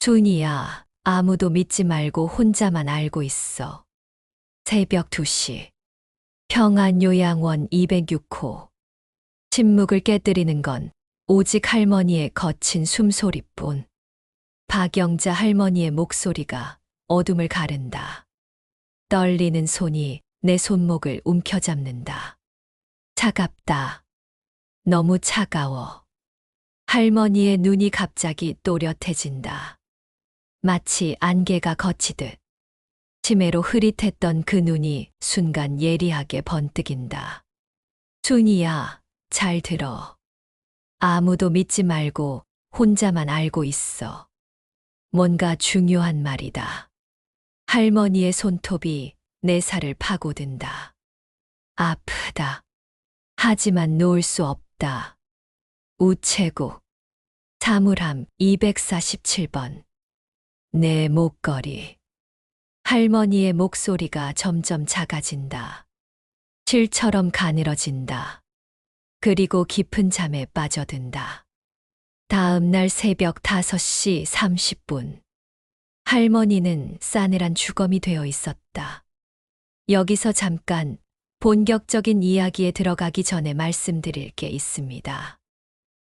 준이야, 아무도 믿지 말고 혼자만 알고 있어. 새벽 2시. 평안요양원 206호. 침묵을 깨뜨리는 건 오직 할머니의 거친 숨소리뿐. 박영자 할머니의 목소리가 어둠을 가른다. 떨리는 손이 내 손목을 움켜잡는다. 차갑다. 너무 차가워. 할머니의 눈이 갑자기 또렷해진다. 마치 안개가 걷히듯. 치매로 흐릿했던 그 눈이 순간 예리하게 번뜩인다. 준이야, 잘 들어. 아무도 믿지 말고 혼자만 알고 있어. 뭔가 중요한 말이다. 할머니의 손톱이 내 살을 파고든다. 아프다. 하지만 놓을 수 없다. 우체국. 사물함 247번. 내 목걸이. 할머니의 목소리가 점점 작아진다. 실처럼 가늘어진다. 그리고 깊은 잠에 빠져든다. 다음 날 새벽 5시 30분. 할머니는 싸늘한 주검이 되어 있었다. 여기서 잠깐 본격적인 이야기에 들어가기 전에 말씀드릴 게 있습니다.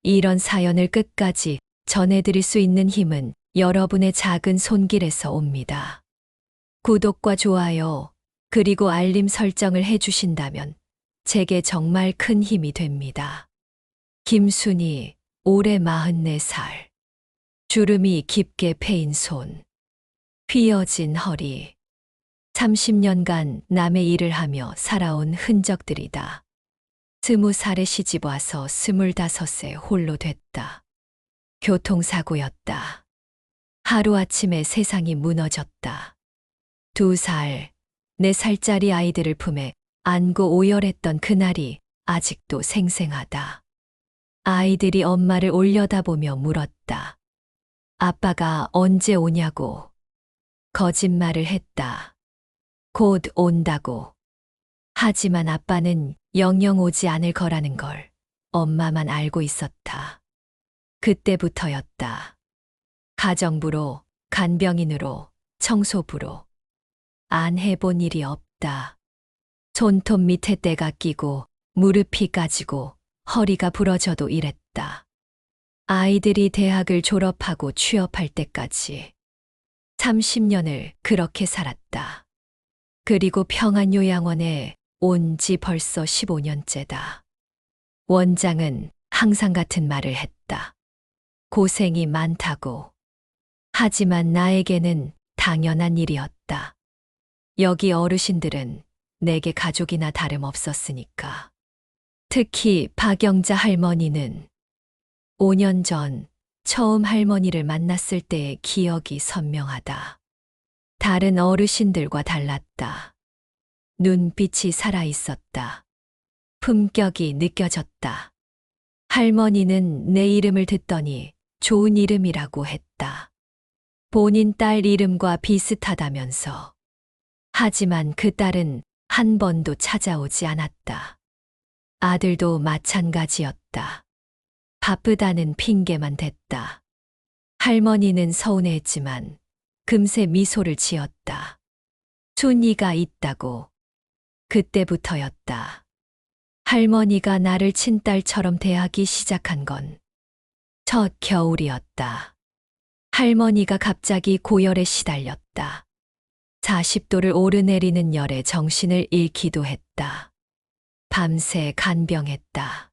이런 사연을 끝까지 전해드릴 수 있는 힘은 여러분의 작은 손길에서 옵니다. 구독과 좋아요, 그리고 알림 설정을 해주신다면 제게 정말 큰 힘이 됩니다. 김순희, 올해 44살. 주름이 깊게 패인 손. 휘어진 허리. 30년간 남의 일을 하며 살아온 흔적들이다. 20살에 시집와서 25세 홀로 됐다. 교통사고였다. 하루아침에 세상이 무너졌다. 2살, 4살짜리 아이들을 품에 안고 오열했던 그날이 아직도 생생하다. 아이들이 엄마를 올려다보며 물었다. 아빠가 언제 오냐고. 거짓말을 했다. 곧 온다고. 하지만 아빠는 영영 오지 않을 거라는 걸 엄마만 알고 있었다. 그때부터였다. 가정부로, 간병인으로, 청소부로. 안 해본 일이 없다. 손톱 밑에 때가 끼고 무릎이 까지고 허리가 부러져도 일했다. 아이들이 대학을 졸업하고 취업할 때까지 30년을 그렇게 살았다. 그리고 평안요양원에 온 지 벌써 15년째다. 원장은 항상 같은 말을 했다. 고생이 많다고. 하지만 나에게는 당연한 일이었다. 여기 어르신들은 내게 가족이나 다름없었으니까. 특히 박영자 할머니는 5년 전 처음 할머니를 만났을 때의 기억이 선명하다. 다른 어르신들과 달랐다. 눈빛이 살아있었다. 품격이 느껴졌다. 할머니는 내 이름을 듣더니 좋은 이름이라고 했다. 본인 딸 이름과 비슷하다면서. 하지만 그 딸은 한 번도 찾아오지 않았다. 아들도 마찬가지였다. 바쁘다는 핑계만 댔다. 할머니는 서운해했지만 금세 미소를 지었다. 순이가 있다고. 그때부터였다. 할머니가 나를 친딸처럼 대하기 시작한 건 첫 겨울이었다. 할머니가 갑자기 고열에 시달렸다. 40도를 오르내리는 열에 정신을 잃기도 했다. 밤새 간병했다.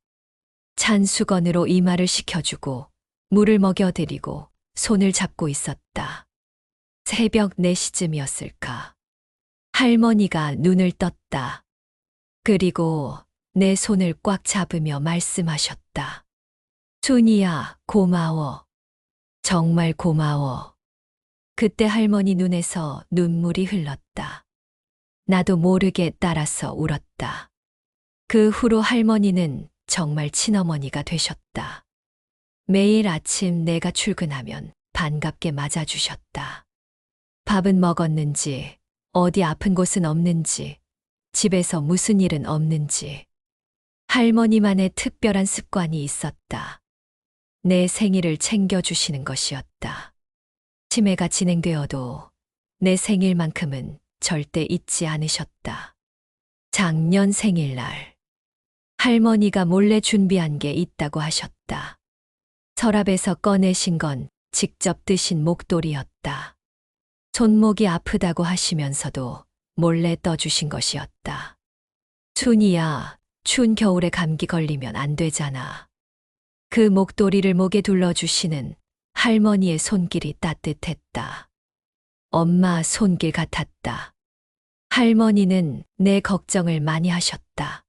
찬 수건으로 이마를 식혀주고 물을 먹여드리고 손을 잡고 있었다. 새벽 4시쯤이었을까. 할머니가 눈을 떴다. 그리고 내 손을 꽉 잡으며 말씀하셨다. 순이야, 고마워. 정말 고마워. 그때 할머니 눈에서 눈물이 흘렀다. 나도 모르게 따라서 울었다. 그 후로 할머니는 정말 친어머니가 되셨다. 매일 아침 내가 출근하면 반갑게 맞아주셨다. 밥은 먹었는지, 어디 아픈 곳은 없는지, 집에서 무슨 일은 없는지. 할머니만의 특별한 습관이 있었다. 내 생일을 챙겨주시는 것이었다. 치매가 진행되어도 내 생일만큼은 절대 잊지 않으셨다. 작년 생일날 할머니가 몰래 준비한 게 있다고 하셨다. 서랍에서 꺼내신 건 직접 뜨신 목도리였다. 손목이 아프다고 하시면서도 몰래 떠주신 것이었다. 춘이야, 추운 겨울에 감기 걸리면 안 되잖아. 그 목도리를 목에 둘러주시는 할머니의 손길이 따뜻했다. 엄마 손길 같았다. 할머니는 내 걱정을 많이 하셨다.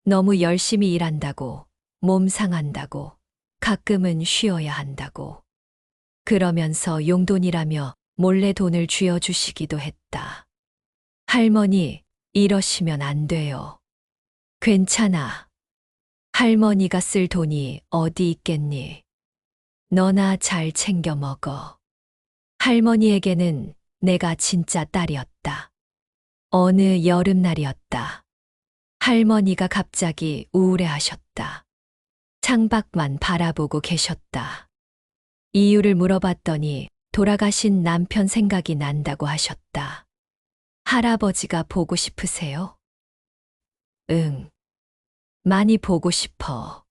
너무 열심히 일한다고, 몸 상한다고, 가끔은 쉬어야 한다고. 그러면서 용돈이라며 몰래 돈을 쥐어주시기도 했다. 할머니, 이러시면 안 돼요. 괜찮아. 할머니가 쓸 돈이 어디 있겠니? 너나 잘 챙겨 먹어. 할머니에게는 내가 진짜 딸이었다. 어느 여름날이었다. 할머니가 갑자기 우울해하셨다. 창밖만 바라보고 계셨다. 이유를 물어봤더니 돌아가신 남편 생각이 난다고 하셨다. 할아버지가 보고 싶으세요? 응. 많이 보고 싶어.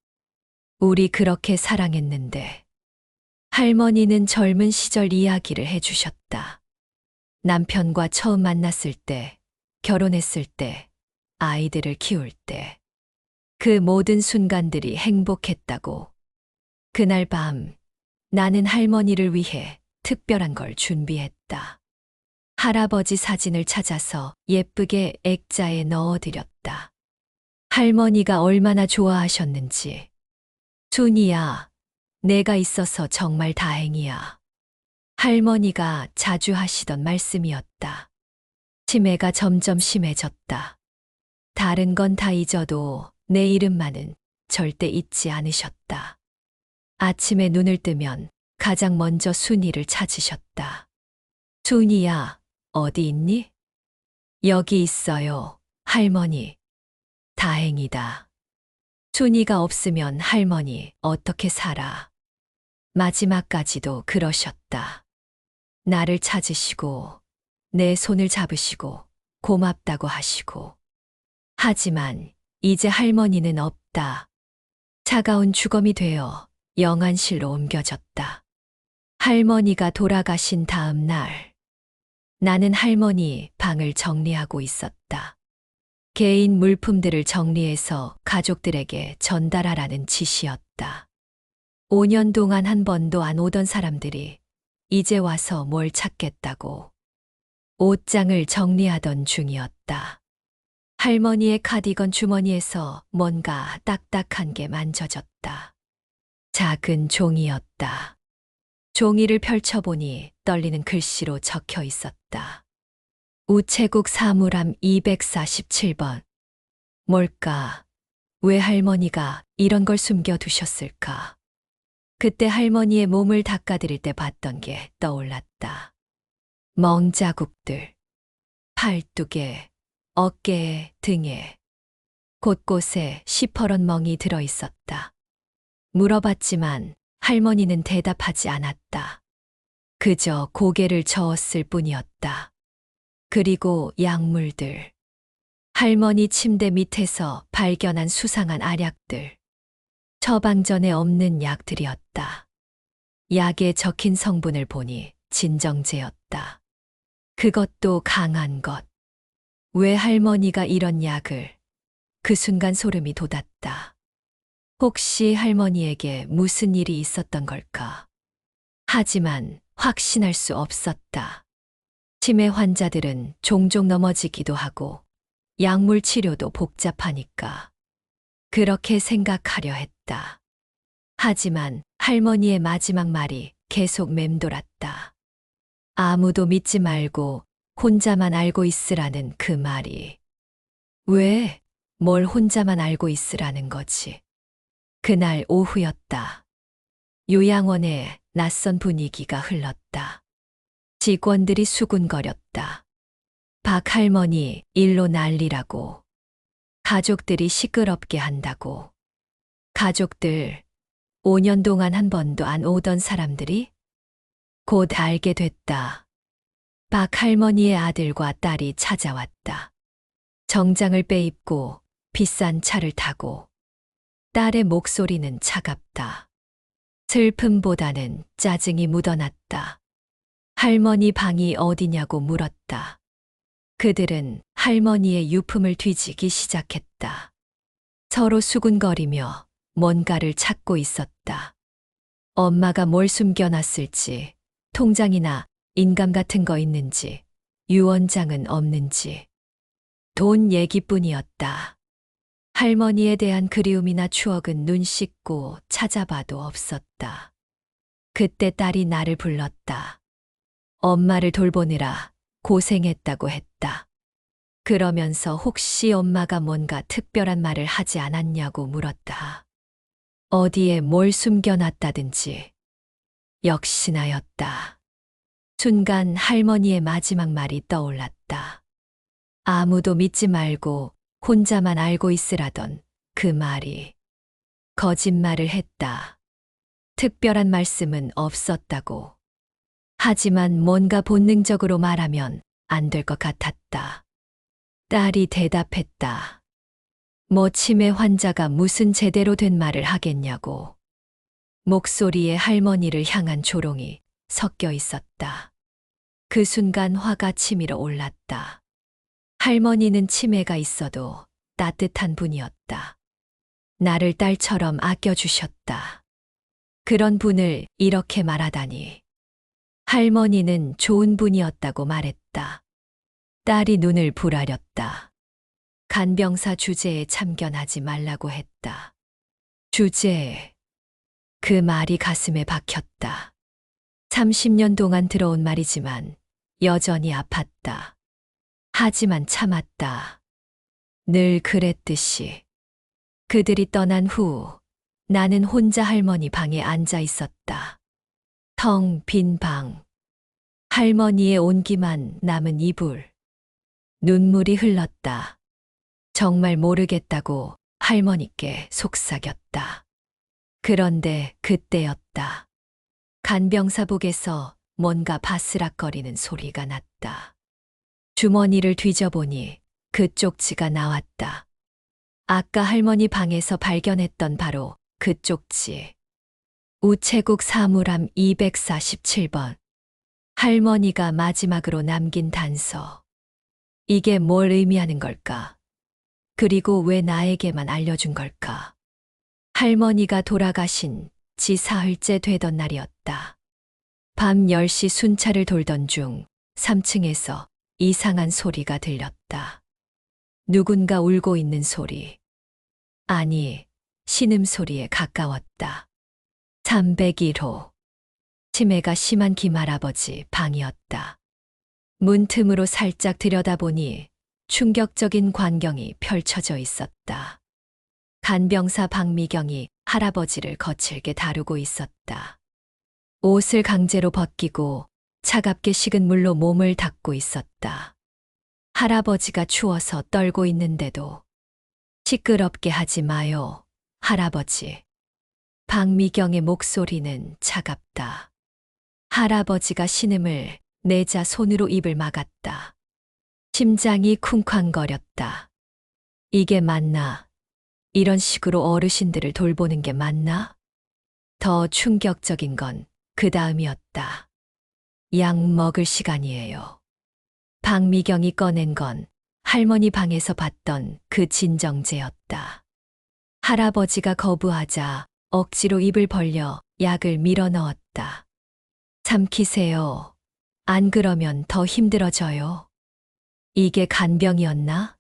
우리 그렇게 사랑했는데. 할머니는 젊은 시절 이야기를 해주셨다. 남편과 처음 만났을 때, 결혼했을 때, 아이들을 키울 때. 그 모든 순간들이 행복했다고. 그날 밤, 나는 할머니를 위해 특별한 걸 준비했다. 할아버지 사진을 찾아서 예쁘게 액자에 넣어드렸다. 할머니가 얼마나 좋아하셨는지. 춘이야, 내가 있어서 정말 다행이야. 할머니가 자주 하시던 말씀이었다. 치매가 점점 심해졌다. 다른 건 다 잊어도 내 이름만은 절대 잊지 않으셨다. 아침에 눈을 뜨면 가장 먼저 순이를 찾으셨다. 순이야, 어디 있니? 여기 있어요, 할머니. 다행이다. 순이가 없으면 할머니 어떻게 살아? 마지막까지도 그러셨다. 나를 찾으시고, 내 손을 잡으시고, 고맙다고 하시고. 하지만 이제 할머니는 없다. 차가운 주검이 되어 영안실로 옮겨졌다. 할머니가 돌아가신 다음 날, 나는 할머니 방을 정리하고 있었다. 개인 물품들을 정리해서 가족들에게 전달하라는 지시였다. 5년 동안 한 번도 안 오던 사람들이 이제 와서 뭘 찾겠다고. 옷장을 정리하던 중이었다. 할머니의 카디건 주머니에서 뭔가 딱딱한 게 만져졌다. 작은 종이였다. 종이를 펼쳐보니 떨리는 글씨로 적혀 있었다. 우체국 사물함 247번. 뭘까? 왜 할머니가 이런 걸 숨겨두셨을까? 그때 할머니의 몸을 닦아드릴 때 봤던 게 떠올랐다. 멍자국들. 팔뚝에, 어깨에, 등에. 곳곳에 시퍼런 멍이 들어 있었다. 물어봤지만 할머니는 대답하지 않았다. 그저 고개를 저었을 뿐이었다. 그리고 약물들. 할머니 침대 밑에서 발견한 수상한 알약들. 처방전에 없는 약들이었다. 약에 적힌 성분을 보니 진정제였다. 그것도 강한 것. 왜 할머니가 이런 약을? 그 순간 소름이 돋았다. 혹시 할머니에게 무슨 일이 있었던 걸까? 하지만 확신할 수 없었다. 치매 환자들은 종종 넘어지기도 하고 약물 치료도 복잡하니까. 그렇게 생각하려 했다. 하지만 할머니의 마지막 말이 계속 맴돌았다. 아무도 믿지 말고 혼자만 알고 있으라는 그 말이. 왜? 뭘 혼자만 알고 있으라는 거지? 그날 오후였다. 요양원에 낯선 분위기가 흘렀다. 직원들이 수군거렸다. 박 할머니 일로 난리라고. 가족들이 시끄럽게 한다고. 가족들, 5년 동안 한 번도 안 오던 사람들이? 곧 알게 됐다. 박 할머니의 아들과 딸이 찾아왔다. 정장을 빼입고 비싼 차를 타고 딸의 목소리는 차갑다. 슬픔보다는 짜증이 묻어났다. 할머니 방이 어디냐고 물었다. 그들은 할머니의 유품을 뒤지기 시작했다. 서로 수군거리며 뭔가를 찾고 있었다. 엄마가 뭘 숨겨놨을지, 통장이나 인감 같은 거 있는지, 유언장은 없는지. 돈 얘기뿐이었다. 할머니에 대한 그리움이나 추억은 눈 씻고 찾아봐도 없었다. 그때 딸이 나를 불렀다. 엄마를 돌보느라 고생했다고 했다. 그러면서 혹시 엄마가 뭔가 특별한 말을 하지 않았냐고 물었다. 어디에 뭘 숨겨놨다든지. 역시나였다. 순간 할머니의 마지막 말이 떠올랐다. 아무도 믿지 말고 혼자만 알고 있으라던 그 말이 거짓말을 했다. 특별한 말씀은 없었다고. 하지만 뭔가 본능적으로 말하면 안 될 것 같았다. 딸이 대답했다. 뭐 치매 환자가 무슨 제대로 된 말을 하겠냐고. 목소리에 할머니를 향한 조롱이 섞여 있었다. 그 순간 화가 치밀어 올랐다. 할머니는 치매가 있어도 따뜻한 분이었다. 나를 딸처럼 아껴주셨다. 그런 분을 이렇게 말하다니. 할머니는 좋은 분이었다고 말했다. 딸이 눈을 부라렸다. 간병사 주제에 참견하지 말라고 했다. 주제. 그 말이 가슴에 박혔다. 30년 동안 들어온 말이지만 여전히 아팠다. 하지만 참았다. 늘 그랬듯이. 그들이 떠난 후 나는 혼자 할머니 방에 앉아 있었다. 텅 빈 방. 할머니의 온기만 남은 이불. 눈물이 흘렀다. 정말 모르겠다고 할머니께 속삭였다. 그런데 그때였다. 간병사복에서 뭔가 바스락거리는 소리가 났다. 주머니를 뒤져보니 그 쪽지가 나왔다. 아까 할머니 방에서 발견했던 바로 그 쪽지. 우체국 사물함 247번. 할머니가 마지막으로 남긴 단서. 이게 뭘 의미하는 걸까? 그리고 왜 나에게만 알려준 걸까? 할머니가 돌아가신 지 사흘째 되던 날이었다. 밤 10시 순찰을 돌던 중 3층에서 이상한 소리가 들렸다. 누군가 울고 있는 소리. 아니, 신음소리에 가까웠다. 301호. 치매가 심한 김할아버지 방이었다. 문틈으로 살짝 들여다보니 충격적인 광경이 펼쳐져 있었다. 간병사 박미경이 할아버지를 거칠게 다루고 있었다. 옷을 강제로 벗기고 차갑게 식은 물로 몸을 닦고 있었다. 할아버지가 추워서 떨고 있는데도 시끄럽게 하지 마요, 할아버지. 박미경의 목소리는 차갑다. 할아버지가 신음을 내자 손으로 입을 막았다. 심장이 쿵쾅거렸다. 이게 맞나? 이런 식으로 어르신들을 돌보는 게 맞나? 더 충격적인 건 그 다음이었다. 약 먹을 시간이에요. 박미경이 꺼낸 건 할머니 방에서 봤던 그 진정제였다. 할아버지가 거부하자 억지로 입을 벌려 약을 밀어 넣었다. 삼키세요. 안 그러면 더 힘들어져요. 이게 간병이었나?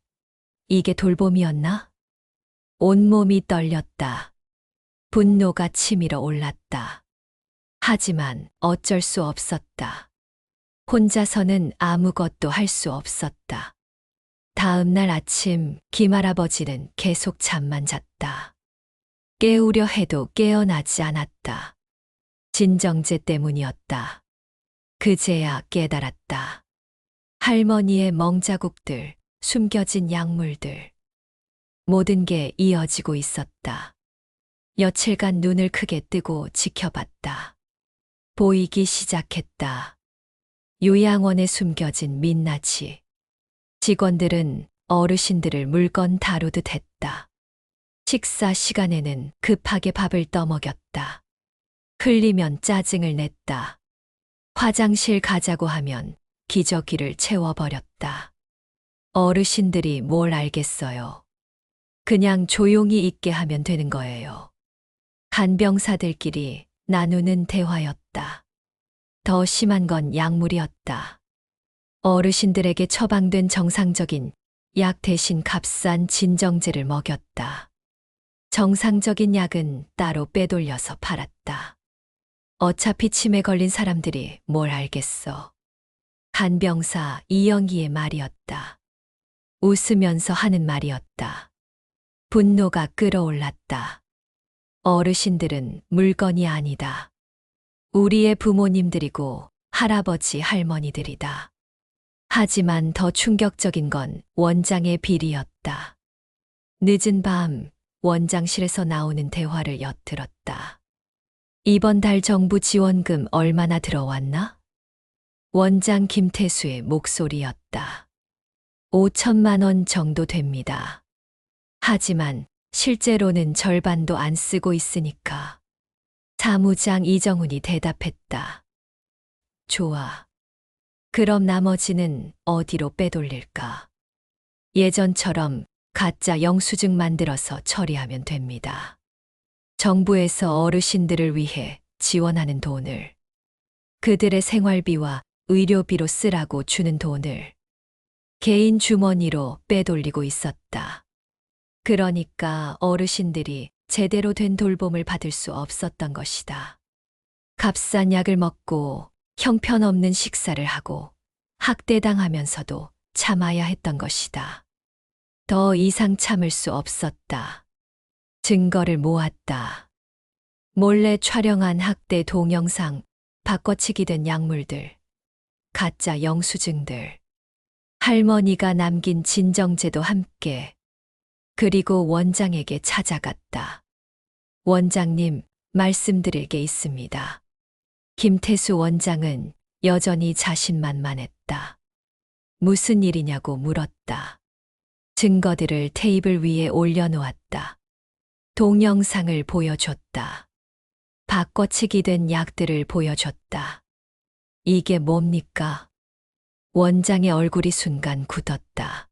이게 돌봄이었나? 온몸이 떨렸다. 분노가 치밀어 올랐다. 하지만 어쩔 수 없었다. 혼자서는 아무것도 할 수 없었다. 다음 날 아침 김할아버지는 계속 잠만 잤다. 깨우려 해도 깨어나지 않았다. 진정제 때문이었다. 그제야 깨달았다. 할머니의 멍자국들, 숨겨진 약물들. 모든 게 이어지고 있었다. 며칠간 눈을 크게 뜨고 지켜봤다. 보이기 시작했다. 요양원에 숨겨진 민낯이. 직원들은 어르신들을 물건 다루듯 했다. 식사 시간에는 급하게 밥을 떠먹였다. 흘리면 짜증을 냈다. 화장실 가자고 하면 기저귀를 채워버렸다. 어르신들이 뭘 알겠어요. 그냥 조용히 있게 하면 되는 거예요. 간병사들끼리 나누는 대화였다. 더 심한 건 약물이었다. 어르신들에게 처방된 정상적인 약 대신 값싼 진정제를 먹였다. 정상적인 약은 따로 빼돌려서 팔았다. 어차피 치매 걸린 사람들이 뭘 알겠어. 간병사 이영희의 말이었다. 웃으면서 하는 말이었다. 분노가 끓어올랐다. 어르신들은 물건이 아니다. 우리의 부모님들이고 할아버지 할머니들이다. 하지만 더 충격적인 건 원장의 비리였다. 늦은 밤 원장실에서 나오는 대화를 엿들었다. 이번 달 정부 지원금 얼마나 들어왔나? 원장 김태수의 목소리였다. 5천만 원 정도 됩니다. 하지만 실제로는 절반도 안 쓰고 있으니까. 사무장 이정훈이 대답했다. 좋아. 그럼 나머지는 어디로 빼돌릴까? 예전처럼 가짜 영수증 만들어서 처리하면 됩니다. 정부에서 어르신들을 위해 지원하는 돈을, 그들의 생활비와 의료비로 쓰라고 주는 돈을 개인 주머니로 빼돌리고 있었다. 그러니까 어르신들이 제대로 된 돌봄을 받을 수 없었던 것이다. 값싼 약을 먹고 형편없는 식사를 하고 학대당하면서도 참아야 했던 것이다. 더 이상 참을 수 없었다. 증거를 모았다. 몰래 촬영한 학대 동영상, 바꿔치기 된 약물들, 가짜 영수증들, 할머니가 남긴 진정제도 함께. 그리고 원장에게 찾아갔다. 원장님, 말씀드릴 게 있습니다. 김태수 원장은 여전히 자신만만했다. 무슨 일이냐고 물었다. 증거들을 테이블 위에 올려놓았다. 동영상을 보여줬다. 바꿔치기 된 약들을 보여줬다. 이게 뭡니까? 원장의 얼굴이 순간 굳었다.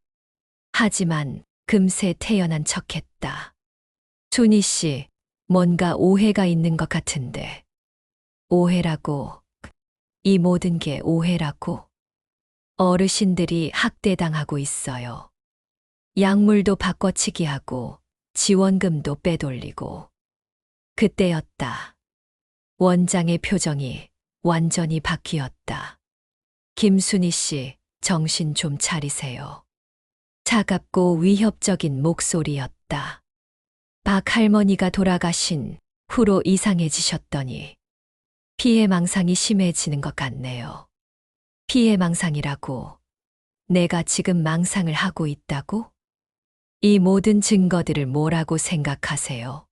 하지만 금세 태연한 척했다. 순희 씨, 뭔가 오해가 있는 것 같은데. 오해라고? 이 모든 게 오해라고? 어르신들이 학대당하고 있어요. 약물도 바꿔치기하고 지원금도 빼돌리고. 그때였다. 원장의 표정이 완전히 바뀌었다. 김순희 씨, 정신 좀 차리세요. 차갑고 위협적인 목소리였다. 박 할머니가 돌아가신 후로 이상해지셨더니 피해망상이 심해지는 것 같네요. 피해망상이라고? 내가 지금 망상을 하고 있다고? 이 모든 증거들을 뭐라고 생각하세요?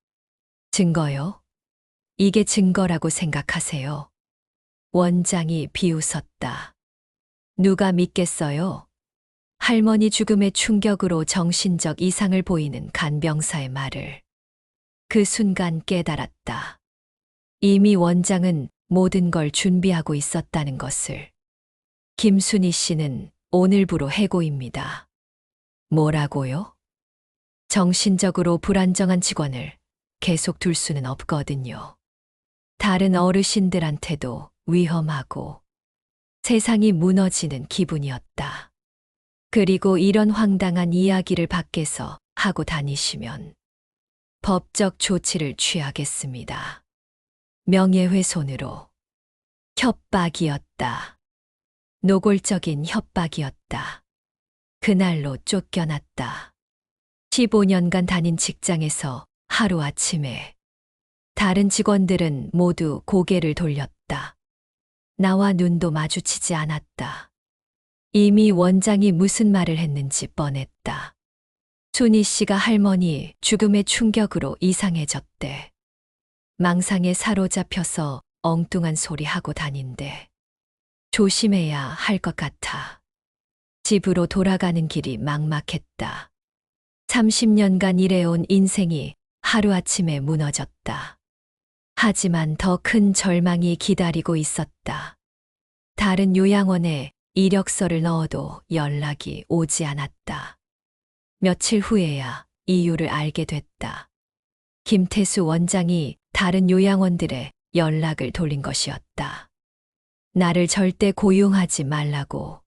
증거요? 이게 증거라고 생각하세요? 원장이 비웃었다. 누가 믿겠어요? 할머니 죽음의 충격으로 정신적 이상을 보이는 간병사의 말을. 그 순간 깨달았다. 이미 원장은 모든 걸 준비하고 있었다는 것을. 김순희 씨는 오늘부로 해고입니다. 뭐라고요? 정신적으로 불안정한 직원을 계속 둘 수는 없거든요. 다른 어르신들한테도 위험하고 세상이 무너지는 기분이었다. 그리고 이런 황당한 이야기를 밖에서 하고 다니시면 법적 조치를 취하겠습니다. 명예훼손으로. 협박이었다. 노골적인 협박이었다. 그날로 쫓겨났다. 15년간 다닌 직장에서 하루아침에 다른 직원들은 모두 고개를 돌렸다. 나와 눈도 마주치지 않았다. 이미 원장이 무슨 말을 했는지 뻔했다. 순희 씨가 할머니 죽음의 충격으로 이상해졌대. 망상에 사로잡혀서 엉뚱한 소리 하고 다닌대. 조심해야 할 것 같아. 집으로 돌아가는 길이 막막했다. 30년간 일해온 인생이 하루아침에 무너졌다. 하지만 더 큰 절망이 기다리고 있었다. 다른 요양원에 이력서를 넣어도 연락이 오지 않았다. 며칠 후에야 이유를 알게 됐다. 김태수 원장이 다른 요양원들에 연락을 돌린 것이었다. 나를 절대 고용하지 말라고.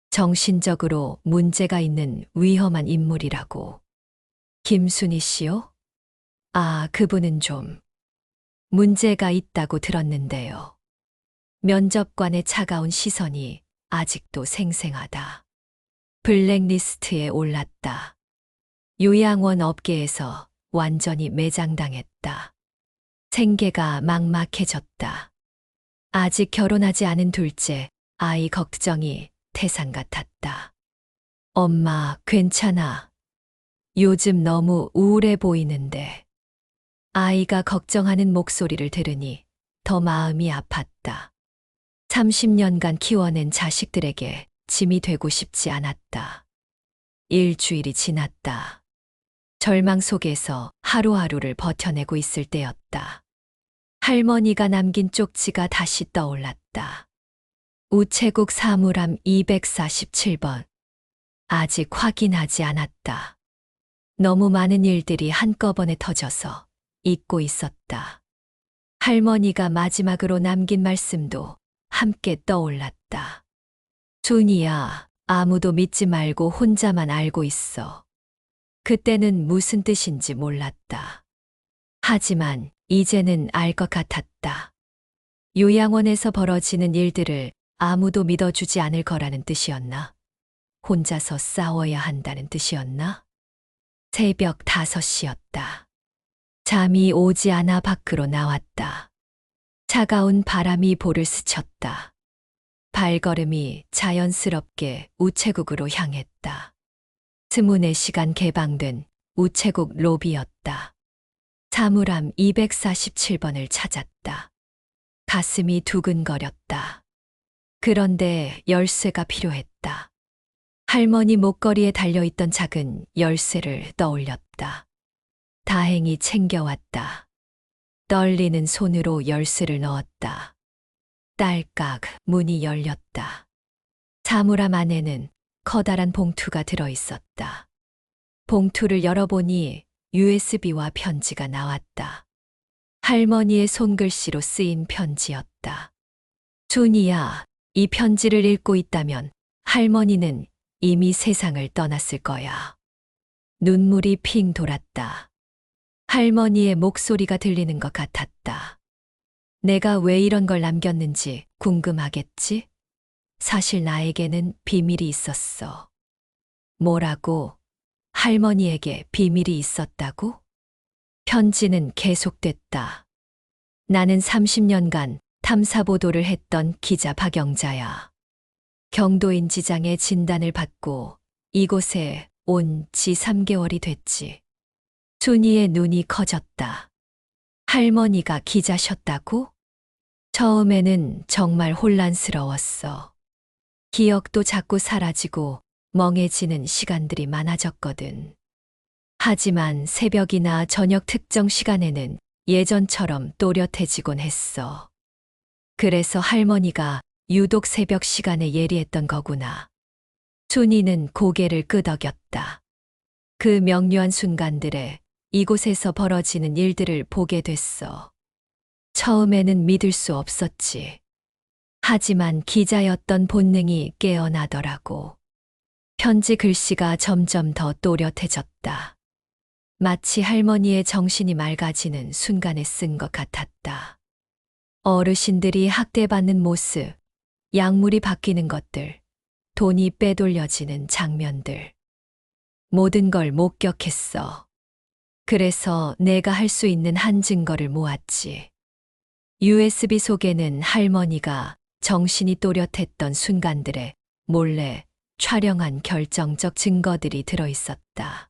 정신적으로 문제가 있는 위험한 인물이라고. 김순희 씨요? 아, 그분은 좀 문제가 있다고 들었는데요. 면접관의 차가운 시선이 아직도 생생하다. 블랙리스트에 올랐다. 요양원 업계에서 완전히 매장당했다. 생계가 막막해졌다. 아직 결혼하지 않은 둘째, 아이 걱정이 태산 같았다. 엄마, 괜찮아. 요즘 너무 우울해 보이는데. 아이가 걱정하는 목소리를 들으니 더 마음이 아팠다. 30년간 키워낸 자식들에게 짐이 되고 싶지 않았다. 일주일이 지났다. 절망 속에서 하루하루를 버텨내고 있을 때였다. 할머니가 남긴 쪽지가 다시 떠올랐다. 우체국 사물함 247번. 아직 확인하지 않았다. 너무 많은 일들이 한꺼번에 터져서 잊고 있었다. 할머니가 마지막으로 남긴 말씀도 함께 떠올랐다. 준이야, 아무도 믿지 말고 혼자만 알고 있어. 그때는 무슨 뜻인지 몰랐다. 하지만 이제는 알 것 같았다. 요양원에서 벌어지는 일들을 아무도 믿어주지 않을 거라는 뜻이었나? 혼자서 싸워야 한다는 뜻이었나? 새벽 5시였다. 잠이 오지 않아 밖으로 나왔다. 차가운 바람이 볼을 스쳤다. 발걸음이 자연스럽게 우체국으로 향했다. 24시간 개방된 우체국 로비였다. 사물함 247번을 찾았다. 가슴이 두근거렸다. 그런데 열쇠가 필요했다. 할머니 목걸이에 달려있던 작은 열쇠를 떠올렸다. 다행히 챙겨왔다. 떨리는 손으로 열쇠를 넣었다. 딸깍 문이 열렸다. 사물함 안에는 커다란 봉투가 들어있었다. 봉투를 열어보니 USB와 편지가 나왔다. 할머니의 손글씨로 쓰인 편지였다. 준이야, 이 편지를 읽고 있다면 할머니는 이미 세상을 떠났을 거야. 눈물이 핑 돌았다. 할머니의 목소리가 들리는 것 같았다. 내가 왜 이런 걸 남겼는지 궁금하겠지? 사실 나에게는 비밀이 있었어. 뭐라고? 할머니에게 비밀이 있었다고? 편지는 계속됐다. 나는 30년간 탐사보도를 했던 기자 박영자야. 경도인지장의 진단을 받고 이곳에 온 지 3개월이 됐지. 준이의 눈이 커졌다. 할머니가 기자셨다고? 처음에는 정말 혼란스러웠어. 기억도 자꾸 사라지고 멍해지는 시간들이 많아졌거든. 하지만 새벽이나 저녁 특정 시간에는 예전처럼 또렷해지곤 했어. 그래서 할머니가 유독 새벽 시간에 예리했던 거구나. 준이는 고개를 끄덕였다. 그 명료한 순간들에 이곳에서 벌어지는 일들을 보게 됐어. 처음에는 믿을 수 없었지. 하지만 기자였던 본능이 깨어나더라고. 편지 글씨가 점점 더 또렷해졌다. 마치 할머니의 정신이 맑아지는 순간에 쓴 것 같았다. 어르신들이 학대받는 모습, 약물이 바뀌는 것들, 돈이 빼돌려지는 장면들. 모든 걸 목격했어. 그래서 내가 할 수 있는 한 증거를 모았지. USB 속에는 할머니가 정신이 또렷했던 순간들에 몰래 촬영한 결정적 증거들이 들어있었다.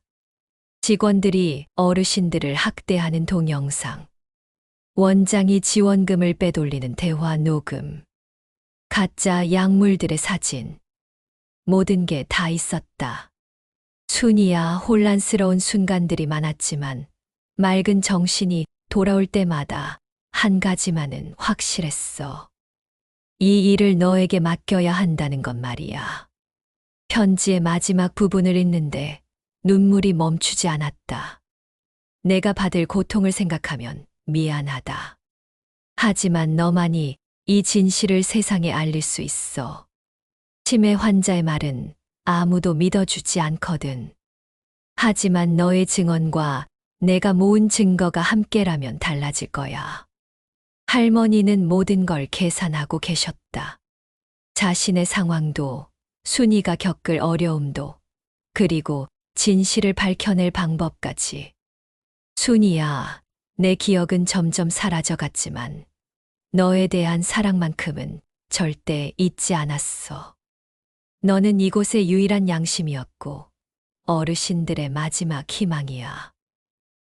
직원들이 어르신들을 학대하는 동영상, 원장이 지원금을 빼돌리는 대화 녹음, 가짜 약물들의 사진, 모든 게 다 있었다. 순이야 혼란스러운 순간들이 많았지만 맑은 정신이 돌아올 때마다 한 가지만은 확실했어. 이 일을 너에게 맡겨야 한다는 것 말이야. 편지의 마지막 부분을 읽는데 눈물이 멈추지 않았다. 내가 받을 고통을 생각하면 미안하다. 하지만 너만이 이 진실을 세상에 알릴 수 있어. 치매 환자의 말은 아무도 믿어주지 않거든. 하지만 너의 증언과 내가 모은 증거가 함께라면 달라질 거야. 할머니는 모든 걸 계산하고 계셨다. 자신의 상황도, 순이가 겪을 어려움도, 그리고 진실을 밝혀낼 방법까지. 순이야, 내 기억은 점점 사라져갔지만 너에 대한 사랑만큼은 절대 잊지 않았어. 너는 이곳의 유일한 양심이었고 어르신들의 마지막 희망이야.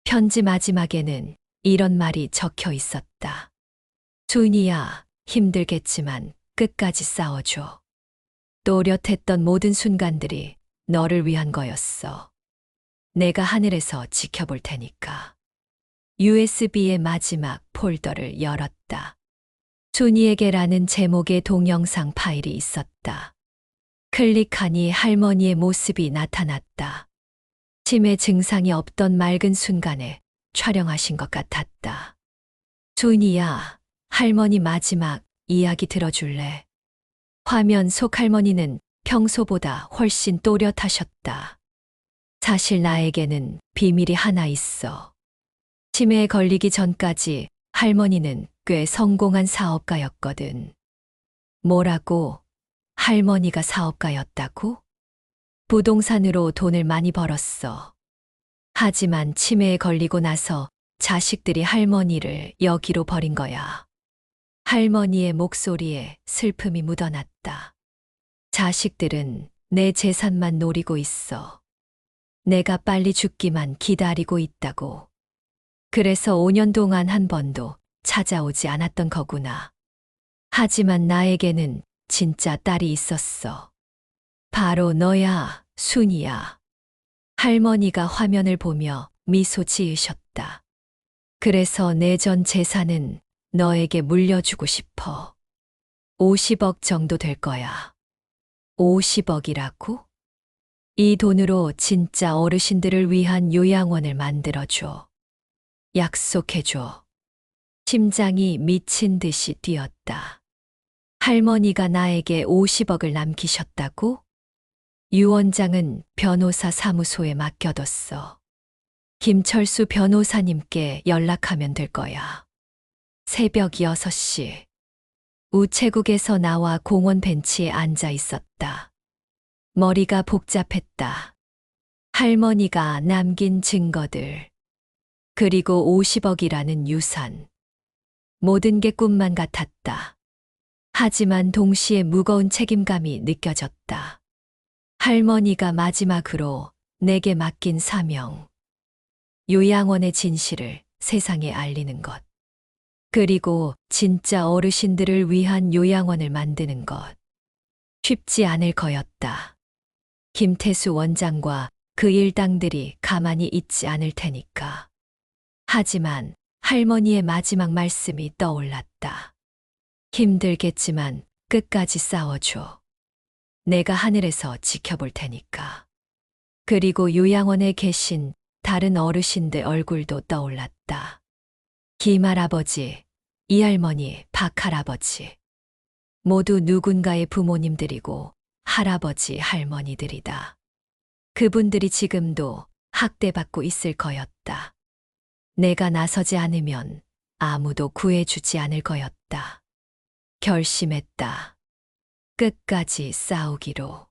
편지 마지막에는 이런 말이 적혀 있었다. 순이야, 힘들겠지만 끝까지 싸워줘. 또렷했던 모든 순간들이 너를 위한 거였어. 내가 하늘에서 지켜볼 테니까. USB의 마지막 폴더를 열었다. 순이에게라는 제목의 동영상 파일이 있었다. 클릭하니 할머니의 모습이 나타났다. 치매 증상이 없던 맑은 순간에 촬영하신 것 같았다. 순이야, 할머니 마지막 이야기 들어줄래? 화면 속 할머니는 평소보다 훨씬 또렷하셨다. 사실 나에게는 비밀이 하나 있어. 치매에 걸리기 전까지 할머니는 꽤 성공한 사업가였거든. 뭐라고? 할머니가 사업가였다고? 부동산으로 돈을 많이 벌었어. 하지만 치매에 걸리고 나서 자식들이 할머니를 여기로 버린 거야. 할머니의 목소리에 슬픔이 묻어났다. 자식들은 내 재산만 노리고 있어. 내가 빨리 죽기만 기다리고 있다고. 그래서 5년 동안 한 번도 찾아오지 않았던 거구나. 하지만 나에게는 진짜 딸이 있었어. 바로 너야, 순이야. 할머니가 화면을 보며 미소 지으셨다. 그래서 내 전 재산은 너에게 물려주고 싶어. 50억 정도 될 거야. 50억이라고? 이 돈으로 진짜 어르신들을 위한 요양원을 만들어줘. 약속해줘. 심장이 미친 듯이 뛰었다. 할머니가 나에게 50억을 남기셨다고? 유 원장은 변호사 사무소에 맡겨뒀어. 김철수 변호사님께 연락하면 될 거야. 새벽 6시. 우체국에서 나와 공원 벤치에 앉아 있었다. 머리가 복잡했다. 할머니가 남긴 증거들. 그리고 50억이라는 유산. 모든 게 꿈만 같았다. 하지만 동시에 무거운 책임감이 느껴졌다. 할머니가 마지막으로 내게 맡긴 사명. 요양원의 진실을 세상에 알리는 것. 그리고 진짜 어르신들을 위한 요양원을 만드는 것. 쉽지 않을 거였다. 김태수 원장과 그 일당들이 가만히 있지 않을 테니까. 하지만 할머니의 마지막 말씀이 떠올랐다. 힘들겠지만 끝까지 싸워줘. 내가 하늘에서 지켜볼 테니까. 그리고 요양원에 계신 다른 어르신들 얼굴도 떠올랐다. 김할아버지, 이할머니, 박할아버지. 모두 누군가의 부모님들이고 할아버지, 할머니들이다. 그분들이 지금도 학대받고 있을 거였다. 내가 나서지 않으면 아무도 구해주지 않을 거였다. 결심했다. 끝까지 싸우기로.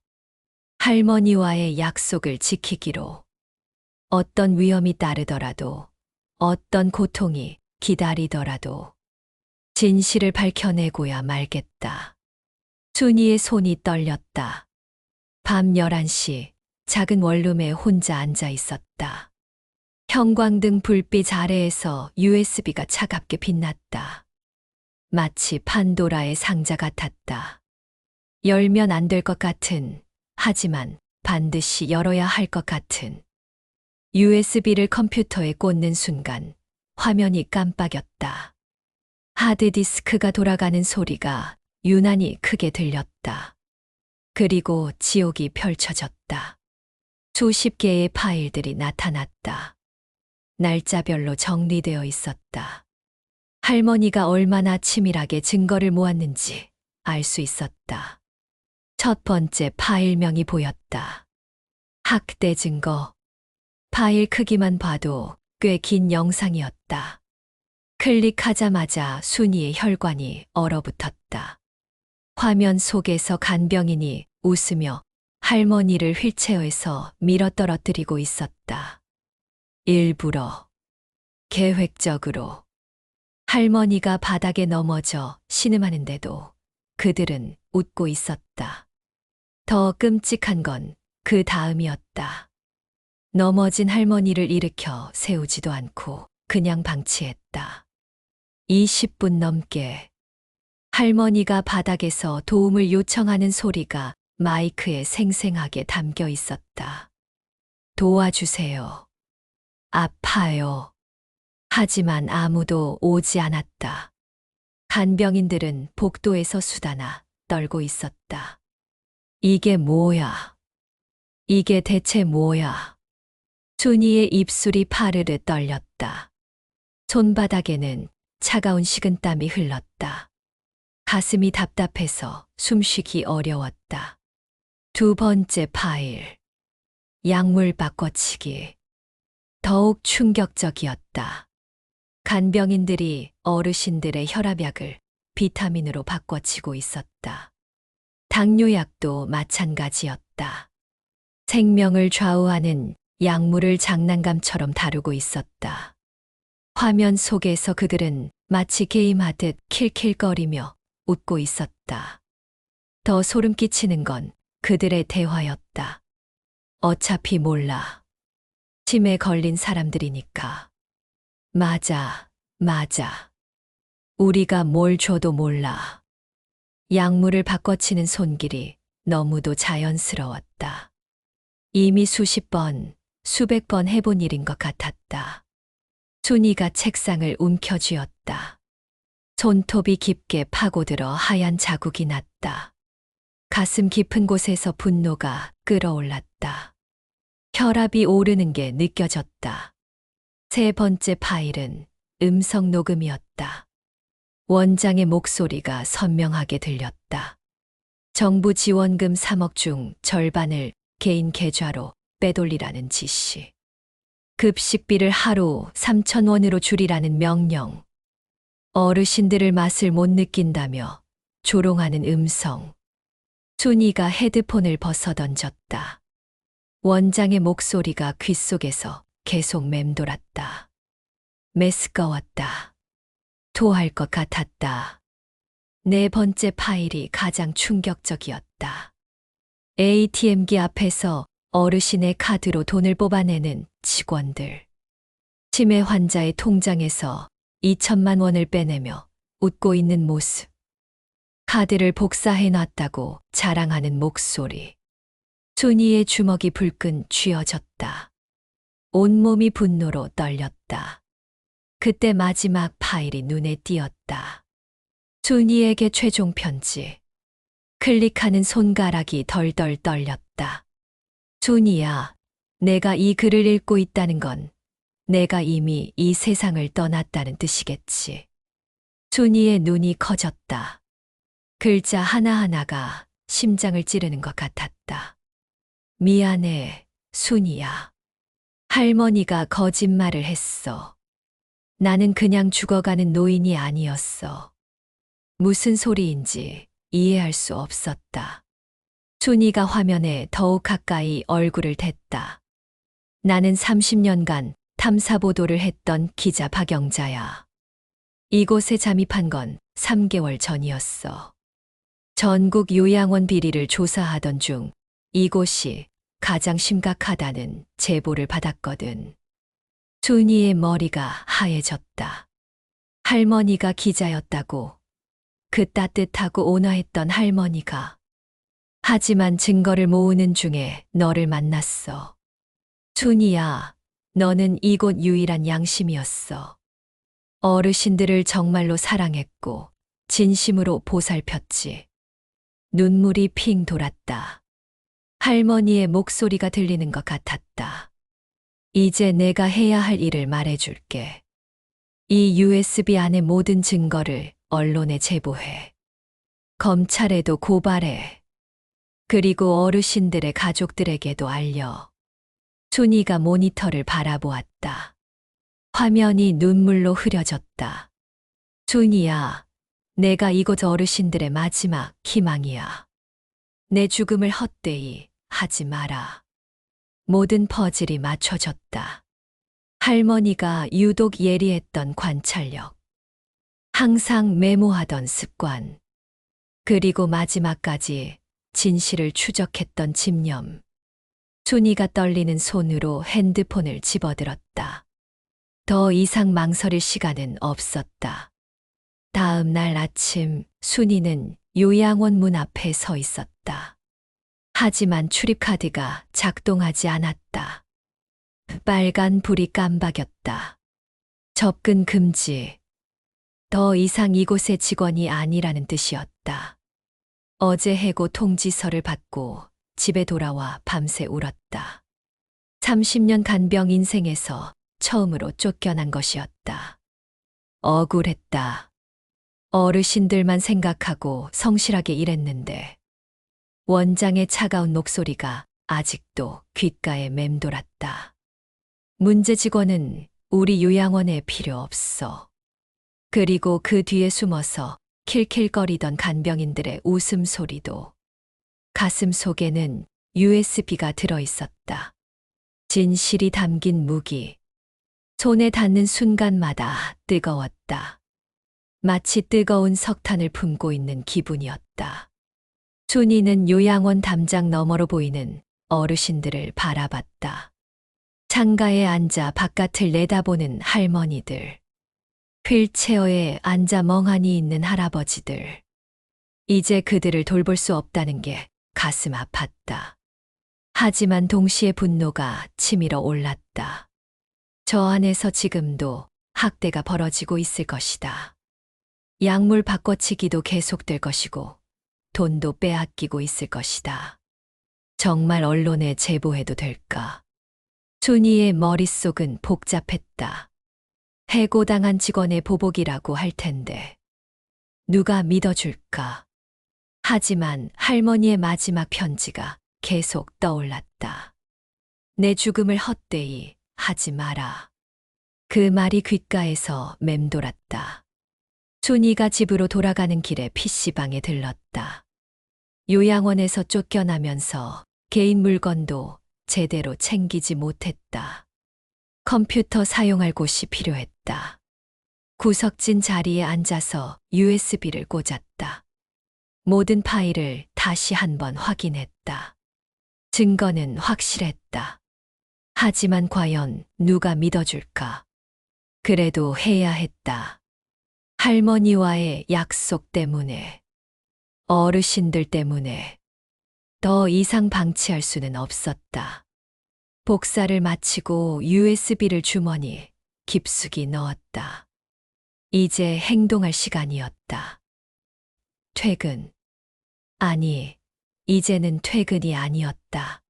할머니와의 약속을 지키기로. 어떤 위험이 따르더라도, 어떤 고통이 기다리더라도 진실을 밝혀내고야 말겠다. 순이의 손이 떨렸다. 밤 11시 작은 원룸에 혼자 앉아 있었다. 형광등 불빛 아래에서 USB가 차갑게 빛났다. 마치 판도라의 상자 같았다. 열면 안 될 것 같은, 하지만 반드시 열어야 할 것 같은. USB를 컴퓨터에 꽂는 순간 화면이 깜빡였다. 하드디스크가 돌아가는 소리가 유난히 크게 들렸다. 그리고 지옥이 펼쳐졌다. 수십 개의 파일들이 나타났다. 날짜별로 정리되어 있었다. 할머니가 얼마나 치밀하게 증거를 모았는지 알 수 있었다. 첫 번째 파일명이 보였다. 학대 증거. 파일 크기만 봐도 꽤 긴 영상이었다. 클릭하자마자 순이의 혈관이 얼어붙었다. 화면 속에서 간병인이 웃으며 할머니를 휠체어에서 밀어떨어뜨리고 있었다. 일부러, 계획적으로. 할머니가 바닥에 넘어져 신음하는데도 그들은 웃고 있었다. 더 끔찍한 건 그 다음이었다. 넘어진 할머니를 일으켜 세우지도 않고 그냥 방치했다. 20분 넘게 할머니가 바닥에서 도움을 요청하는 소리가 마이크에 생생하게 담겨 있었다. 도와주세요. 아파요. 하지만 아무도 오지 않았다. 간병인들은 복도에서 수다나 떨고 있었다. 이게 뭐야? 이게 대체 뭐야? 순이의 입술이 파르르 떨렸다. 손바닥에는 차가운 식은땀이 흘렀다. 가슴이 답답해서 숨쉬기 어려웠다. 두 번째 파일. 약물 바꿔치기. 더욱 충격적이었다. 간병인들이 어르신들의 혈압약을 비타민으로 바꿔치고 있었다. 당뇨약도 마찬가지였다. 생명을 좌우하는 약물을 장난감처럼 다루고 있었다. 화면 속에서 그들은 마치 게임하듯 킬킬거리며 웃고 있었다. 더 소름 끼치는 건 그들의 대화였다. 어차피 몰라. 치매 걸린 사람들이니까. 맞아, 맞아. 우리가 뭘 줘도 몰라. 약물을 바꿔치는 손길이 너무도 자연스러웠다. 이미 수십 번, 수백 번 해본 일인 것 같았다. 순이가 책상을 움켜쥐었다. 손톱이 깊게 파고들어 하얀 자국이 났다. 가슴 깊은 곳에서 분노가 끓어올랐다. 혈압이 오르는 게 느껴졌다. 세 번째 파일은 음성 녹음이었다. 원장의 목소리가 선명하게 들렸다. 정부 지원금 3억 중 절반을 개인 계좌로 빼돌리라는 지시. 급식비를 하루 3,000원으로 줄이라는 명령. 어르신들을 맛을 못 느낀다며 조롱하는 음성. 순이가 헤드폰을 벗어던졌다. 원장의 목소리가 귓속에서 계속 맴돌았다. 메스꺼웠다. 토할 것 같았다. 네 번째 파일이 가장 충격적이었다. ATM기 앞에서 어르신의 카드로 돈을 뽑아내는 직원들. 치매 환자의 통장에서 2천만 원을 빼내며 웃고 있는 모습. 카드를 복사해 놨다고 자랑하는 목소리. 순이의 주먹이 불끈 쥐어졌다. 온몸이 분노로 떨렸다. 그때 마지막 파일이 눈에 띄었다. 순이에게 최종 편지. 클릭하는 손가락이 덜덜 떨렸다. 순이야, 내가 이 글을 읽고 있다는 건 내가 이미 이 세상을 떠났다는 뜻이겠지. 순이의 눈이 커졌다. 글자 하나하나가 심장을 찌르는 것 같았다. 미안해, 순이야. 할머니가 거짓말을 했어. 나는 그냥 죽어가는 노인이 아니었어. 무슨 소리인지 이해할 수 없었다. 순이가 화면에 더욱 가까이 얼굴을 댔다. 나는 30년간 탐사보도를 했던 기자 박영자야. 이곳에 잠입한 건 3개월 전이었어. 전국 요양원 비리를 조사하던 중 이곳이 가장 심각하다는 제보를 받았거든. 순이의 머리가 하얘졌다. 할머니가 기자였다고. 그 따뜻하고 온화했던 할머니가. 하지만 증거를 모으는 중에 너를 만났어. 순이야, 너는 이곳 유일한 양심이었어. 어르신들을 정말로 사랑했고 진심으로 보살폈지. 눈물이 핑 돌았다. 할머니의 목소리가 들리는 것 같았다. 이제 내가 해야 할 일을 말해줄게. 이 USB 안의 모든 증거를 언론에 제보해. 검찰에도 고발해. 그리고 어르신들의 가족들에게도 알려. 순이가 모니터를 바라보았다. 화면이 눈물로 흐려졌다. 순이야, 내가 이곳 어르신들의 마지막 희망이야. 내 죽음을 헛되이 하지 마라. 모든 퍼즐이 맞춰졌다. 할머니가 유독 예리했던 관찰력. 항상 메모하던 습관. 그리고 마지막까지 진실을 추적했던 집념. 순이가 떨리는 손으로 핸드폰을 집어들었다. 더 이상 망설일 시간은 없었다. 다음 날 아침 순이는 요양원 문 앞에 서 있었다. 하지만 출입카드가 작동하지 않았다. 빨간 불이 깜박였다. 접근 금지. 더 이상 이곳의 직원이 아니라는 뜻이었다. 어제 해고 통지서를 받고 집에 돌아와 밤새 울었다. 30년 간병 인생에서 처음으로 쫓겨난 것이었다. 억울했다. 어르신들만 생각하고 성실하게 일했는데 원장의 차가운 목소리가 아직도 귓가에 맴돌았다. 문제 직원은 우리 요양원에 필요 없어. 그리고 그 뒤에 숨어서 킬킬거리던 간병인들의 웃음소리도. 가슴 속에는 USB가 들어있었다. 진실이 담긴 무기. 손에 닿는 순간마다 뜨거웠다. 마치 뜨거운 석탄을 품고 있는 기분이었다. 순이는 요양원 담장 너머로 보이는 어르신들을 바라봤다. 창가에 앉아 바깥을 내다보는 할머니들. 휠체어에 앉아 멍하니 있는 할아버지들. 이제 그들을 돌볼 수 없다는 게 가슴 아팠다. 하지만 동시에 분노가 치밀어 올랐다. 저 안에서 지금도 학대가 벌어지고 있을 것이다. 약물 바꿔치기도 계속될 것이고 돈도 빼앗기고 있을 것이다. 정말 언론에 제보해도 될까? 순이의 머릿속은 복잡했다. 해고당한 직원의 보복이라고 할 텐데 누가 믿어줄까? 하지만 할머니의 마지막 편지가 계속 떠올랐다. 내 죽음을 헛되이 하지 마라. 그 말이 귓가에서 맴돌았다. 순이가 집으로 돌아가는 길에 PC방에 들렀다. 요양원에서 쫓겨나면서 개인 물건도 제대로 챙기지 못했다. 컴퓨터 사용할 곳이 필요했다. 구석진 자리에 앉아서 USB를 꽂았다. 모든 파일을 다시 한번 확인했다. 증거는 확실했다. 하지만 과연 누가 믿어줄까? 그래도 해야 했다. 할머니와의 약속 때문에, 어르신들 때문에 더 이상 방치할 수는 없었다. 복사를 마치고 USB를 주머니 깊숙이 넣었다. 이제 행동할 시간이었다. 퇴근. 아니, 이제는 퇴근이 아니었다.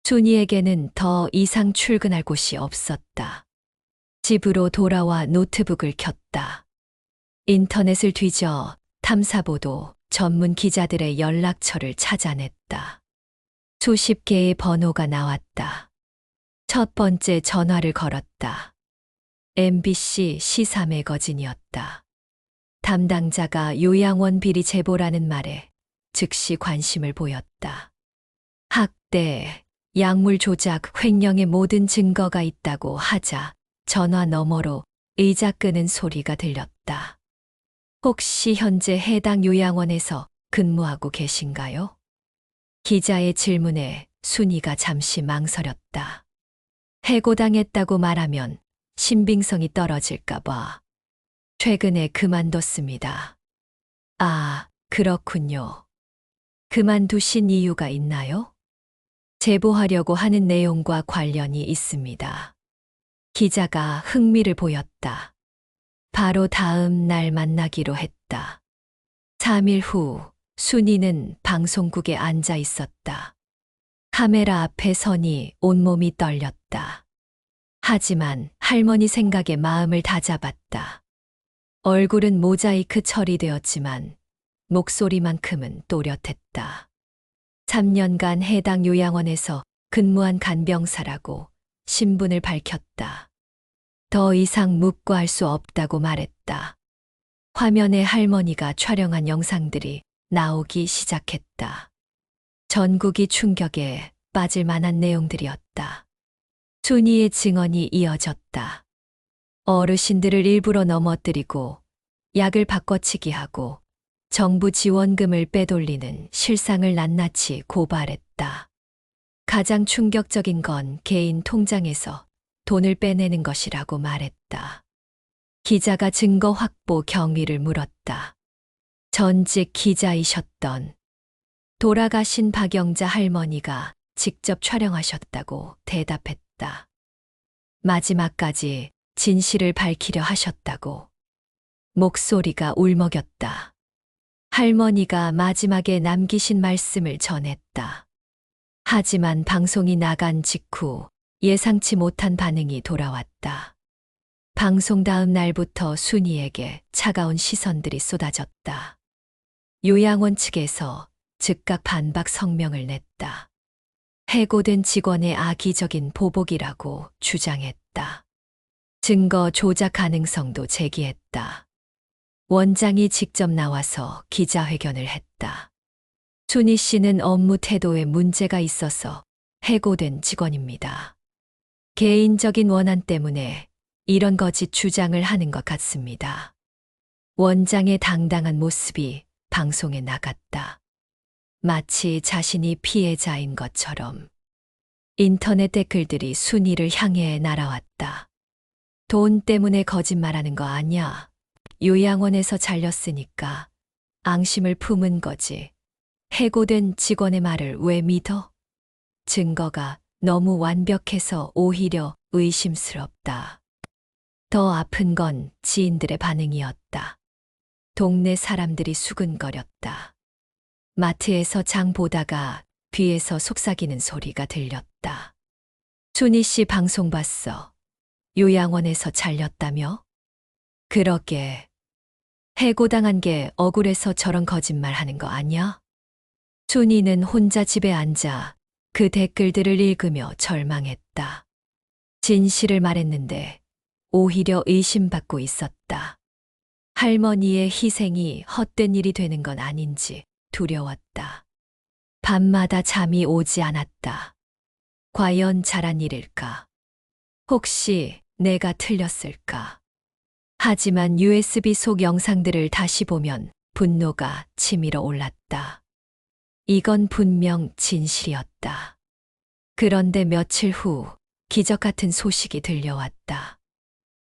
순이에게는 더 이상 출근할 곳이 없었다. 집으로 돌아와 노트북을 켰다. 인터넷을 뒤져 탐사보도 전문 기자들의 연락처를 찾아냈다. 수십 개의 번호가 나왔다. 첫 번째 전화를 걸었다. MBC 시사 매거진이었다. 담당자가 요양원 비리 제보라는 말에 즉시 관심을 보였다. 학대, 약물 조작, 횡령의 모든 증거가 있다고 하자 전화 너머로 의자 끄는 소리가 들렸다. 혹시 현재 해당 요양원에서 근무하고 계신가요? 기자의 질문에 순이가 잠시 망설였다. 해고당했다고 말하면 신빙성이 떨어질까봐 최근에 그만뒀습니다. 아, 그렇군요. 그만두신 이유가 있나요? 제보하려고 하는 내용과 관련이 있습니다. 기자가 흥미를 보였다. 바로 다음 날 만나기로 했다. 3일 후 순이는 방송국에 앉아 있었다. 카메라 앞에 서니 온몸이 떨렸다. 하지만 할머니 생각에 마음을 다잡았다. 얼굴은 모자이크 처리되었지만 목소리만큼은 또렷했다. 3년간 해당 요양원에서 근무한 간병사라고 신분을 밝혔다. 더 이상 묵과할 수 없다고 말했다. 화면에 할머니가 촬영한 영상들이 나오기 시작했다. 전국이 충격에 빠질 만한 내용들이었다. 순이의 증언이 이어졌다. 어르신들을 일부러 넘어뜨리고 약을 바꿔치기 하고 정부 지원금을 빼돌리는 실상을 낱낱이 고발했다. 가장 충격적인 건 개인 통장에서 돈을 빼내는 것이라고 말했다. 기자가 증거 확보 경위를 물었다. 전직 기자이셨던 돌아가신 박영자 할머니가 직접 촬영하셨다고 대답했다. 마지막까지 진실을 밝히려 하셨다고. 목소리가 울먹였다. 할머니가 마지막에 남기신 말씀을 전했다. 하지만 방송이 나간 직후 예상치 못한 반응이 돌아왔다. 방송 다음 날부터 순이에게 차가운 시선들이 쏟아졌다. 요양원 측에서 즉각 반박 성명을 냈다. 해고된 직원의 악의적인 보복이라고 주장했다. 증거 조작 가능성도 제기했다. 원장이 직접 나와서 기자회견을 했다. 순이 씨는 업무 태도에 문제가 있어서 해고된 직원입니다. 개인적인 원한 때문에 이런 거짓 주장을 하는 것 같습니다. 원장의 당당한 모습이 방송에 나갔다. 마치 자신이 피해자인 것처럼. 인터넷 댓글들이 순이를 향해 날아왔다. 돈 때문에 거짓말하는 거 아냐? 요양원에서 잘렸으니까 앙심을 품은 거지. 해고된 직원의 말을 왜 믿어? 증거가 너무 완벽해서 오히려 의심스럽다. 더 아픈 건 지인들의 반응이었다. 동네 사람들이 수근거렸다. 마트에서 장 보다가 뒤에서 속삭이는 소리가 들렸다. 순이 씨 방송 봤어. 요양원에서 잘렸다며? 그러게. 해고당한 게 억울해서 저런 거짓말 하는 거 아니야? 순이는 혼자 집에 앉아 그 댓글들을 읽으며 절망했다. 진실을 말했는데 오히려 의심받고 있었다. 할머니의 희생이 헛된 일이 되는 건 아닌지 두려웠다. 밤마다 잠이 오지 않았다. 과연 잘한 일일까? 혹시 내가 틀렸을까? 하지만 USB 속 영상들을 다시 보면 분노가 치밀어 올랐다. 이건 분명 진실이었다. 그런데 며칠 후 기적 같은 소식이 들려왔다.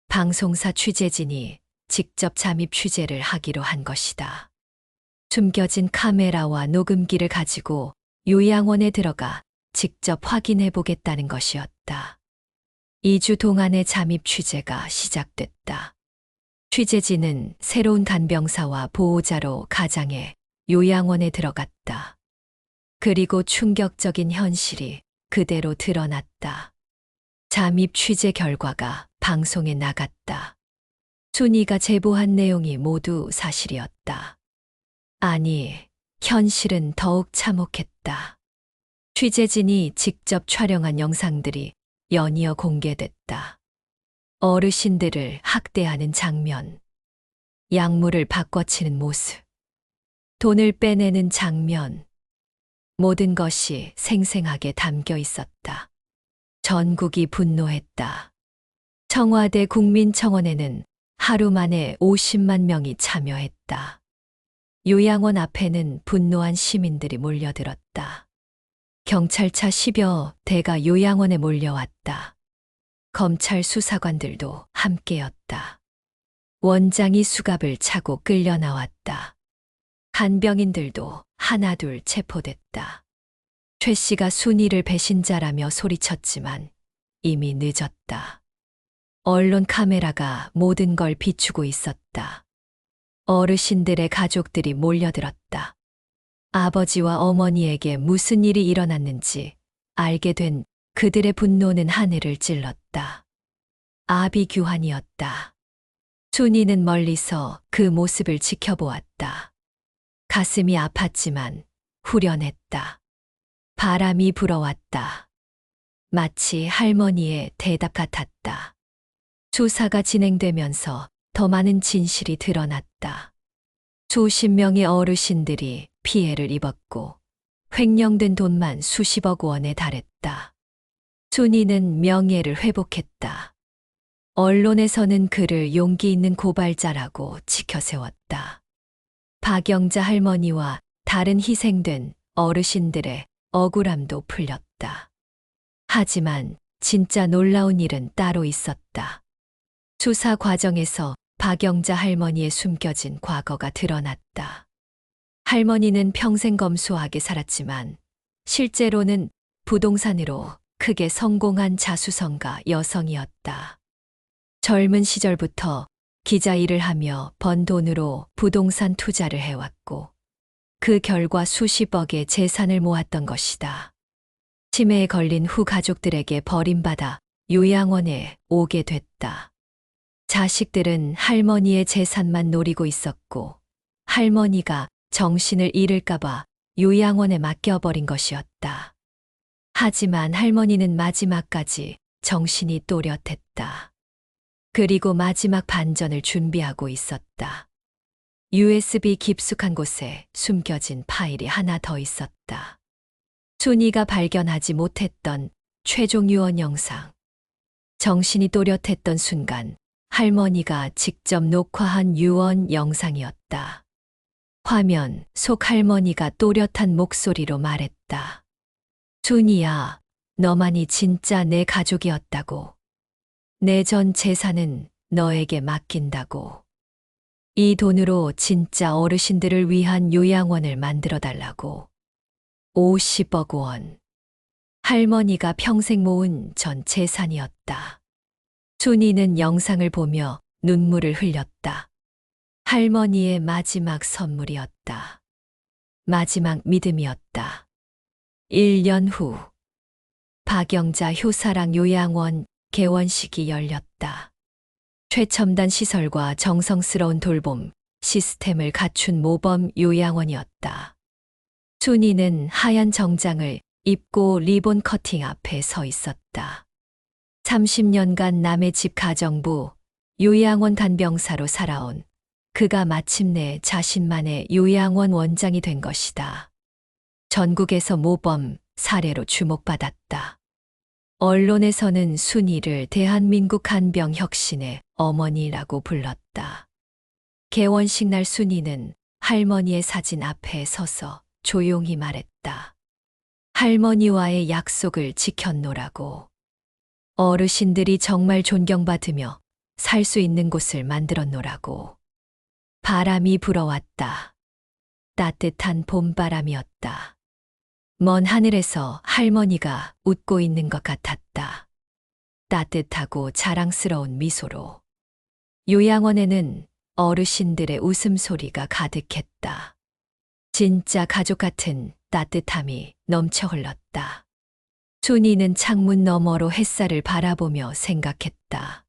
방송사 취재진이 직접 잠입 취재를 하기로 한 것이다. 숨겨진 카메라와 녹음기를 가지고 요양원에 들어가 직접 확인해 보겠다는 것이었다. 2주 동안의 잠입 취재가 시작됐다. 취재진은 새로운 간병사와 보호자로 가장해 요양원에 들어갔다. 그리고 충격적인 현실이 그대로 드러났다. 잠입 취재 결과가 방송에 나갔다. 순이가 제보한 내용이 모두 사실이었다. 아니, 현실은 더욱 참혹했다. 취재진이 직접 촬영한 영상들이 연이어 공개됐다. 어르신들을 학대하는 장면, 약물을 바꿔치는 모습, 돈을 빼내는 장면, 모든 것이 생생하게 담겨 있었다. 전국이 분노했다. 청와대 국민청원에는 하루 만에 50만 명이 참여했다. 요양원 앞에는 분노한 시민들이 몰려들었다. 경찰차 10여 대가 요양원에 몰려왔다. 검찰 수사관들도 함께였다. 원장이 수갑을 차고 끌려 나왔다. 간병인들도 하나둘 체포됐다. 최 씨가 순이를 배신자라며 소리쳤지만 이미 늦었다. 언론 카메라가 모든 걸 비추고 있었다. 어르신들의 가족들이 몰려들었다. 아버지와 어머니에게 무슨 일이 일어났는지 알게 된 그들의 분노는 하늘을 찔렀다. 아비규환이었다. 순이는 멀리서 그 모습을 지켜보았다. 가슴이 아팠지만 후련했다. 바람이 불어왔다. 마치 할머니의 대답 같았다. 수사가 진행되면서 더 많은 진실이 드러났다. 수십 명의 어르신들이 피해를 입었고 횡령된 돈만 수십억 원에 달했다. 순이는 명예를 회복했다. 언론에서는 그를 용기 있는 고발자라고 지켜세웠다. 박영자 할머니와 다른 희생된 어르신들의 억울함도 풀렸다. 하지만 진짜 놀라운 일은 따로 있었다. 수사 과정에서 박영자 할머니의 숨겨진 과거가 드러났다. 할머니는 평생 검소하게 살았지만 실제로는 부동산으로 크게 성공한 자수성가 여성이었다. 젊은 시절부터 기자 일을 하며 번 돈으로 부동산 투자를 해왔고 그 결과 수십억의 재산을 모았던 것이다. 치매에 걸린 후 가족들에게 버림받아 요양원에 오게 됐다. 자식들은 할머니의 재산만 노리고 있었고 할머니가 정신을 잃을까봐 요양원에 맡겨버린 것이었다. 하지만 할머니는 마지막까지 정신이 또렷했다. 그리고 마지막 반전을 준비하고 있었다. USB 깊숙한 곳에 숨겨진 파일이 하나 더 있었다. 순이가 발견하지 못했던 최종 유언 영상. 정신이 또렷했던 순간 할머니가 직접 녹화한 유언 영상이었다. 화면 속 할머니가 또렷한 목소리로 말했다. 순이야, 너만이 진짜 내 가족이었다고. 내 전 재산은 너에게 맡긴다고. 이 돈으로 진짜 어르신들을 위한 요양원을 만들어 달라고. 50억 원. 할머니가 평생 모은 전 재산이었다. 순이는 영상을 보며 눈물을 흘렸다. 할머니의 마지막 선물이었다. 마지막 믿음이었다. 1년 후, 박영자 효사랑 요양원 개원식이 열렸다. 최첨단 시설과 정성스러운 돌봄 시스템을 갖춘 모범 요양원이었다. 순이는 하얀 정장을 입고 리본 커팅 앞에 서 있었다. 30년간 남의 집 가정부, 요양원 간병사로 살아온 그가 마침내 자신만의 요양원 원장이 된 것이다. 전국에서 모범 사례로 주목받았다. 언론에서는 순이를 대한민국 간병 혁신의 어머니라고 불렀다. 개원식 날 순이는 할머니의 사진 앞에 서서 조용히 말했다. 할머니와의 약속을 지켰노라고. 어르신들이 정말 존경받으며 살 수 있는 곳을 만들었노라고. 바람이 불어왔다. 따뜻한 봄바람이었다. 먼 하늘에서 할머니가 웃고 있는 것 같았다. 따뜻하고 자랑스러운 미소로. 요양원에는 어르신들의 웃음소리가 가득했다. 진짜 가족 같은 따뜻함이 넘쳐 흘렀다. 순이는 창문 너머로 햇살을 바라보며 생각했다.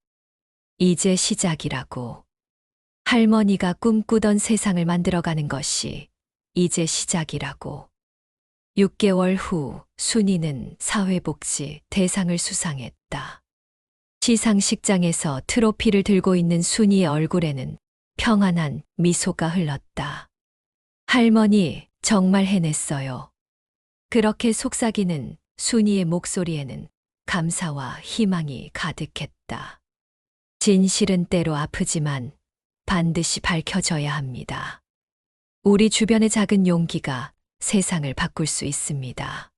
이제 시작이라고. 할머니가 꿈꾸던 세상을 만들어가는 것이 이제 시작이라고. 6개월 후 순이는 사회복지 대상을 수상했다. 시상식장에서 트로피를 들고 있는 순이의 얼굴에는 평안한 미소가 흘렀다. 할머니, 정말 해냈어요. 그렇게 속삭이는 순이의 목소리에는 감사와 희망이 가득했다. 진실은 때로 아프지만 반드시 밝혀져야 합니다. 우리 주변의 작은 용기가 세상을 바꿀 수 있습니다.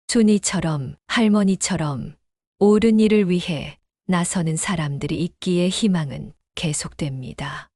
순이처럼, 할머니처럼 옳은 일을 위해 나서는 사람들이 있기에 희망은 계속됩니다.